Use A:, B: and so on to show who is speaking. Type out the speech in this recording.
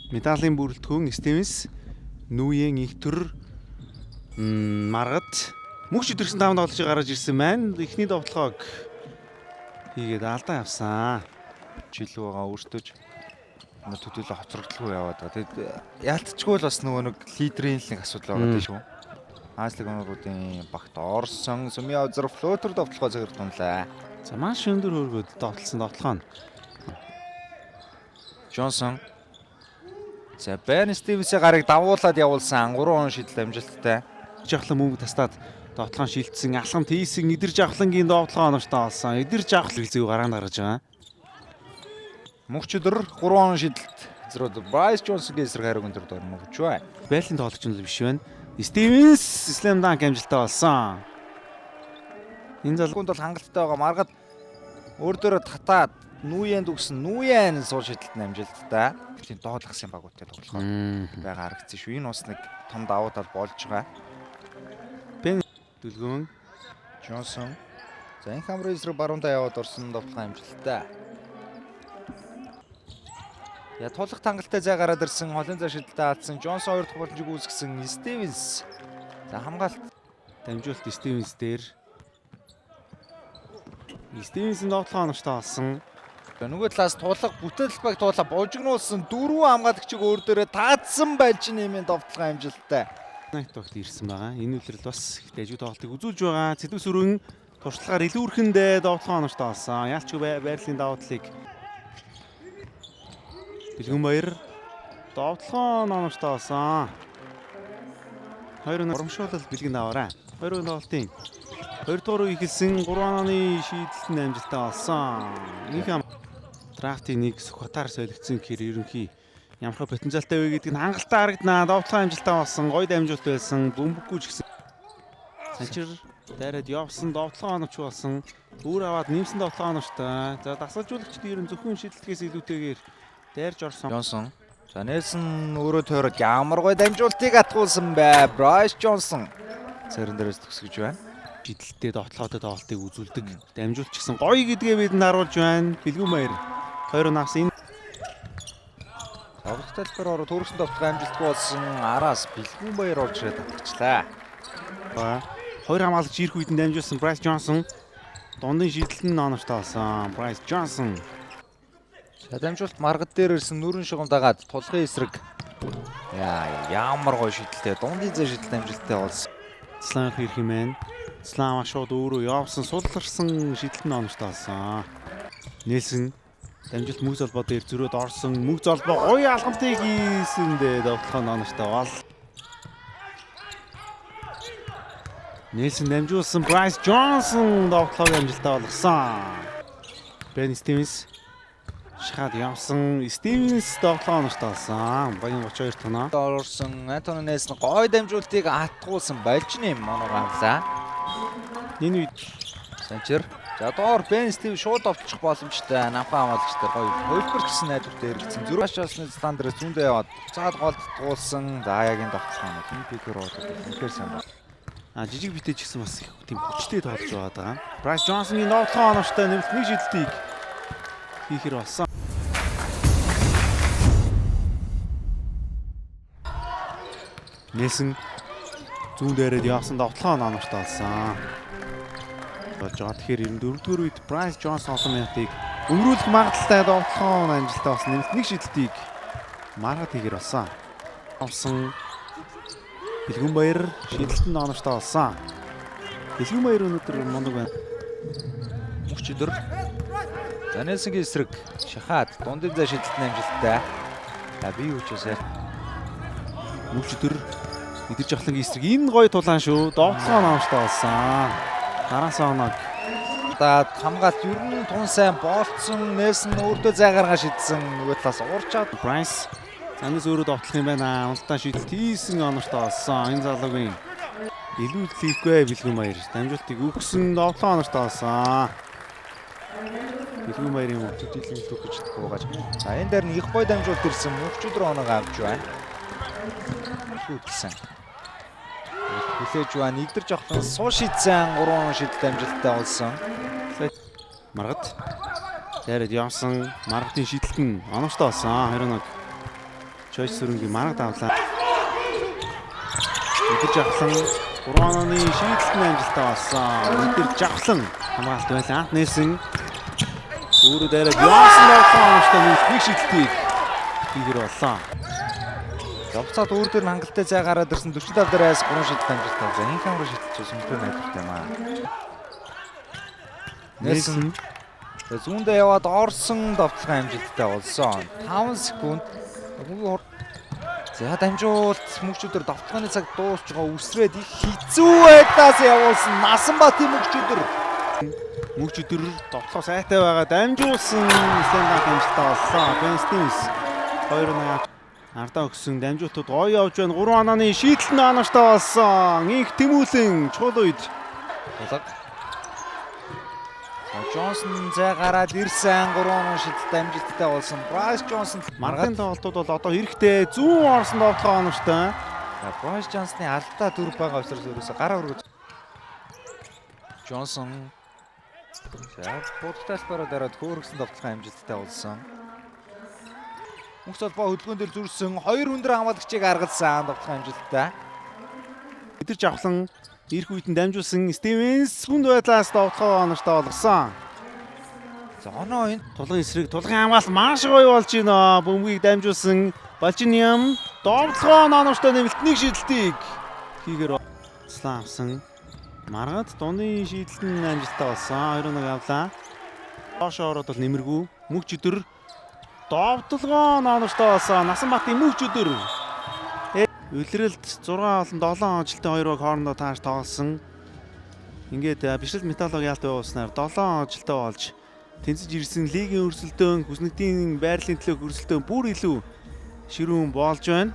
A: Медалийн бүрэлдэхүүн Стивенс, Нүен Ихтер, Маргад мөнх өдөрсөн 5 тоглож гараж ирсэн маань эхний тоглохоог хийгээд алдаа явсан.
B: Жилүүгээ өөртөөж төдийлө хоцрогдлгүй яваад байгаа. Тэгэд яалтчгүй л бас нөгөө нэг лидерийн нэг асуудал байгаа тийм шүү. Хааслаг оноруудын багт орсон Сүмийн Озер флотер довтлохоо зэрэг тунлаа.
A: За маш өндөр хөргөд довтлсон довтлохоо.
B: Джонсон. За Бен Стивенсийн гарыг давуулаад явуулсан 3 он шидэл амжилттай.
A: Жавхлан мөнгө тастаад довтлохоо шилжсэн алхам тийсэн эдэр жавхлангийн довтлохоо оновчтой болсон. Эдэр жавхлаг зөв гараанд гаргаж байгаа.
B: Мөнхчөдөр 3 он шидэлт зэрэг Брайс Джонсонгийн эсрэг хариуг өндөр дөрмөгч байна.
A: Байлын тоглогч нь л биш байна. Стивенс слэм данк амжилттай болсон. Энэ
B: залгуунд бол хангалттай байгаа. Маргад өөрөөрөө татаад Нүенд үгсэн Нүен суул шидэлт амжилттай. Тийм доотлохсан багуудтай тоглохоор байгаа харагдсан шүү. Энэ бас нэг том давуу тал болж байгаа.
A: Бен Дүлгүн
B: Джонсон. За энэ хамрын эсрэг баруундаа яваад орсон довтлох амжилттай. Я тулах тангалтай зай гараад ирсэн холын зай шидэлтэй алдсан Джонсон 2 дахь боломжийг үүсгэсэн Стивенс. За хамгаалт
A: дамжуулт Стивенс дээр. Стивенсийн довтлохоо оновчтой болсон.
B: Нөгөө талаас тулах бүтээл баг туулаа божигнуулсан 4 хамгаалагчийг өөр дээрээ таадсан байж нэмийн довтлох амжилттай.
A: Найт багт ирсэн байгаа. Энэ үлрэл бас их дайжуу тоглолтыг үзүүлж байгаа. Цэдвэс өргөн туршлагаар илүү өрхөндөө довтлохоо оновчтой болсон. Яалчгүй байрлалын давуу талыг Бэлгүн баяр довтлохоо оновчтой болсон. 2 урамшуулал бэлгэн аваарай. 2 тоглолтын 2 дугаар үе эхэлсэн 3 оны шийдэлтэн амжилттай болсон. Инхэм драфтын нэг Сүхбатаар солигдсон гэхээр ерөнхий ямар потенциалтай вэ гэдгийг хангалттай харагданаа. Довтлохоо амжилттай болсон. Гоё дамжуулт байсан. Бөмбөггүй ч гэсэн санчир дайраад явсан довтлохоо оновч болсон. Өөр аваад нэмсэн довтлохоо оновчтой. За дасгалжуулагчд ерөн зөвхөн шийдэлтгээс илүүтэйгээр дайрж орсон.
B: Джонсон. За Нэлсэн өөрөө тойрог ямар гоё дамжуултыг атгуулсан бай. Брайс Джонсон царин дээрээс төгсгөж байна.
A: Шидэлттэй довтлохоотой тоглолтыг үзүүлдэг. Дамжуулт ч гэсэн гоё гэдгээ бидэнд харуулж байна. Бэлгүн баяр 2 нагс энэ
B: тоглох талбар ороод төрсөн довтлох амжилтгүй болсон. Араас Бэлгүн баяр орж ирээд татчихлаа.
A: 2 хамгаалагч ирэх үед нь дамжуулсан Брайс Джонсон. Дундын шидэлтэн оновчтой болсон. Брайс Джонсон.
B: За дамжуулт маргад дээр ирсэн нүрэн шугам дагаад тулхын эсрэг. Ямар гоё шидэлтэй дундын зай шидэлт амжилттай болсон.
A: Слам ирэх юм байна. Слам шууд өөрөө явсан сулларсан шидэлтэн оновчтой болсон. Нэлсэн дамжуулт мөг золбоо дээр зөрөөд орсон. Мөг золбоо гоё алхамтыг хийсэндээ довтлохоо оновчтой бол. Нэлсэн дамжуулсан Брайс Джонсон довтлохоо амжилттай болгосон. Бен Стивенс шахаад явсан. Стивенс довтлохоо оновчтой болсон. Баян 32 тоноо
B: орсон. Антони Нэлсэн гоё дамжуултыг атгуулсан болж нэм манай гамлаа.
A: Энэ үед
B: санчир. За доор Бен Стив шууд овчих боломжтой. Намхан хамгаалагчтай гоё. Хөлбөр гэсэн найдвартай эргэцэн. Зүрх хашаасны стандартаас зүүндээ яваад цаад голд туулсан. За яагийн довтлохоо хин пикер болоод үнэхээр сайн байна.
A: Жижиг битээ ч гэсэн бас их тийм хүчтэй тоглож байгаа. Брайс Джонсонгийн довтлохоо оновчтой нэмэлт нэг шидэлтийг хийхэр болсон. Нэлсэн зүүн дээрээ явсан довтлохоо оновчтой болсон. Болж байгаа. Тэгэхээр 94-р үед Брайс Джонсон олон минутыг өнгөрүүлэх магадaltaй довтлохоо амжилттай болсон. Нэмэлт нэг шидэлтийг маргад хийгэр болсон. Авсан Бэлгүн баяр шидэлтэн оновчтой болсон. Бэлгүн баяр өнөөдөр мундаг байна.
B: Мөнхчөдөр. За Нэлсэнгийн эсрэг шахаад дундын зай шидэлтэн амжилттай. За би юу ч усаа.
A: Мөнхчөдөр эдэр жавхлангийн эсрэг энэ гоё тулаан шүү. Довтлохоо оновчтой болсон. Дараас оног.
B: За хамгаалт ер нь тун сайн болцсон. Нэлсэн өөртөө зай гаргаа шидсэн. Нөгөө талаас уурчаад
A: Брайс занаас өөрөө довтлох юм байна. Унтаа шидэлт хийсэн оновчтой болсон. Энэ залуугийн илүү хийхгүй Бэлгүн баяр. Дамжуултыг өгсөн довтлохоо оновчтой болсон. Бэлгүн баярын
B: төдийлөн төгөж буугаж. За энэ дээр нь их гоё дамжуулт ирсэн. Мөнхчөдөр оног авч байна. Хүлсэн. Хүлээж байна. Игдэр жавхлан суу шидсэн 3 шидэлт амжилттай болсон.
A: Маргад дайраад явсан. Маргадын шидэлтэн оновчтой болсон. 21 Joyce Сүрэнгийн марга давлаа. Өдөр жавхлан 3 онооны шийдэлтэн амжилттай болсон. Өдөр жавхлан хамгаалт байлаа. Нэлсэн өөрөө дээрээ Johnson тоглоомжтой нэг шийдэлтийг хийгэр боллоо.
B: Явцаад өөр дөр нь хангалттай зай гараад ирсэн 45 дээрээс 3 шийдэлт амжилттай. За энэ камер шийдэлч сүмтэй найдвартай юм аа. Нэлсэн зүүндээ яваад орсон давталгын амжилттай болсон. 5 секунд. За дамжуулт мөгчөдөр давталгааны цаг дуусч байгаа үсрээд их хэцүү байдаас явуулсан Насанбатын мөгчөдөр.
A: Мөгчөдөр тоглоо сайтай байгаа дамжуулсан Стандарт амжилттай болсон. Ben Stevens 2-1 ардаа өгсөн дамжуултууд гоё явж байна. 3 онооны шийдэлтэн онооштой болсон. Инх тэмүүлэн чухал үед
B: Джонсон зай гараад ирсэн 3 оноо шийдэлт амжилттай болсон. Bryce Johnson
A: маргын тоглолтууд бол одоо хэрэгтэй зүүн орсон тоглоо онооштой.
B: Bryce Johnson-ы алдаа дүр байгаа учраас ерөөсө гараа өргөж Johnson за бодтоос бараад ороод хөөргсөн тоглох амжилттай болсон. Мөнх толбоо хөдөлгөөн дээр зүрсэн 2 өндөр хамгаалагчийг гаргасан тоглох амжилттай.
A: Өдөр жавхлан ирэх үед нь дамжуулсан Stevens хүнд байдлаас тоглох онооштой болгосон.
B: За оноо энэ
A: Тулгын эсрэг тулгын хамгаалалт маш гоё болж байна. Бөмбөгийг дамжуулсан Балжиниам тоглох онооштой нэмэлтний шийдэлтийг хийгэр авсан. Маргад дуны шийдэлтэн амжилттай болсон. 2-1 авлаа. Доошоо ороод бол нэмэргүй. Мөнх өдөр довтлогоо онооштой болсон. Насанбатын мөнх өдөр Үлрэлт 6 болон 7 ажилтны 2 баг хоорондоо тааш тоглосон. Ингээд бишрэл металлог яалт явуулснаар 7 ажилтаа болж тэнцэж ирсэн лигийн өрсөлдөөн хүснэгтийн байрлалын төлөө өрсөлдөөн бүр илүү ширүүн болж байна.